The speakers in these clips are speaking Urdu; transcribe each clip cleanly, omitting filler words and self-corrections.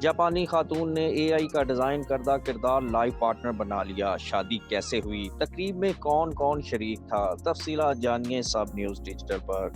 جاپانی خاتون نے اے آئی کا ڈیزائن کردہ کردار لائف پارٹنر بنا لیا، شادی کیسے ہوئی، تقریب میں کون کون شریک تھا، تفصیلات جانیے سب نیوز ڈیجیٹل پر۔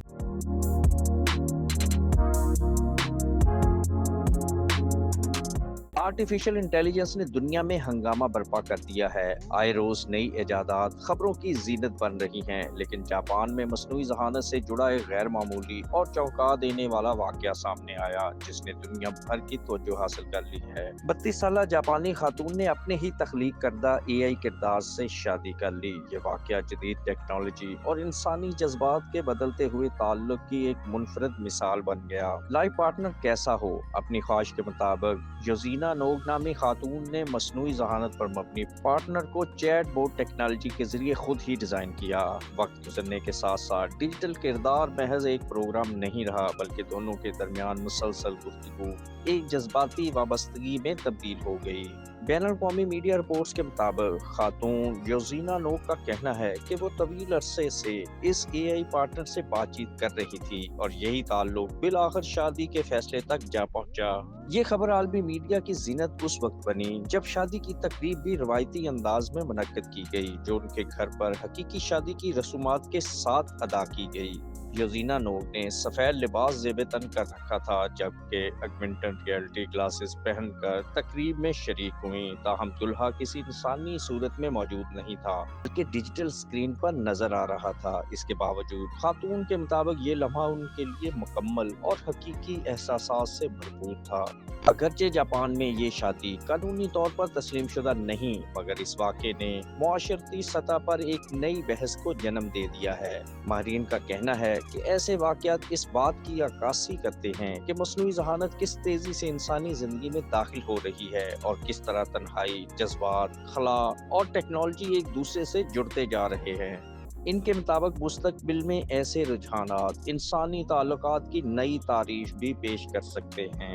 آرٹیفیشل انٹیلیجنس نے دنیا میں ہنگامہ برپا کر دیا ہے۔ آئے روز نئی ایجادات خبروں کی زینت بن رہی ہیں، لیکن جاپان میں مصنوعی ذہانت سے جڑا ایک غیر معمولی اور چونکا دینے والا واقعہ سامنے آیا جس نے دنیا بھر کی توجہ حاصل کر لی ہے۔ 32 سالہ جاپانی خاتون نے اپنے ہی تخلیق کردہ اے آئی کردار سے شادی کر لی۔ یہ واقعہ جدید ٹیکنالوجی اور انسانی جذبات کے بدلتے ہوئے تعلق کی ایک منفرد مثال بن گیا۔ لائف پارٹنر کیسا ہو؟ اپنی خواہش کے مطابق یوزینا نوگ نامی خاتون نے مصنوعی ذہانت پر مبنی پارٹنر کو چیٹ بوٹ ٹیکنالوجی کے ذریعے خود ہی ڈیزائن کیا۔ وقت گزرنے کے ساتھ ساتھ ڈیجیٹل کردار محض ایک پروگرام نہیں رہا، بلکہ دونوں کے درمیان مسلسل گفتگو ایک جذباتی وابستگی میں تبدیل ہو گئی۔ بین الاقوامی میڈیا رپورٹس کے مطابق خاتون یوزینا نوگ کا کہنا ہے کہ وہ طویل عرصے سے اس اے آئی پارٹنر سے بات چیت کر رہی تھی اور یہی تعلق بالآخر شادی کے فیصلے تک جا پہنچا۔ یہ خبر عالمی میڈیا کی زینت اس وقت بنی جب شادی کی تقریب بھی روایتی انداز میں منعقد کی گئی، جو ان کے گھر پر حقیقی شادی کی رسومات کے ساتھ ادا کی گئی۔ یوزینا نوگ نے سفید لباس زیب تن کر رکھا تھا، جبکہ آگمنٹڈ ریئلٹی گلاسز پہن کر تقریب میں شریک ہوئیں، تاہم دلہا کسی انسانی صورت میں موجود نہیں تھا بلکہ ڈیجیٹل اسکرین پر نظر آ رہا تھا۔ اس کے باوجود خاتون کے مطابق یہ لمحہ ان کے لیے مکمل اور حقیقی احساسات سے بھرپور تھا۔ اگرچہ جاپان میں یہ شادی قانونی طور پر تسلیم شدہ نہیں، مگر اس واقعے نے معاشرتی سطح پر ایک نئی بحث کو جنم دے دیا ہے۔ ماہرین کا کہنا ہے کہ ایسے واقعات اس بات کی عکاسی کرتے ہیں کہ مصنوعی ذہانت کس تیزی سے انسانی زندگی میں داخل ہو رہی ہے اور کس طرح تنہائی، جذبات، خلا اور ٹیکنالوجی ایک دوسرے سے جڑتے جا رہے ہیں۔ ان کے مطابق مستقبل میں ایسے رجحانات انسانی تعلقات کی نئی تعریف بھی پیش کر سکتے ہیں۔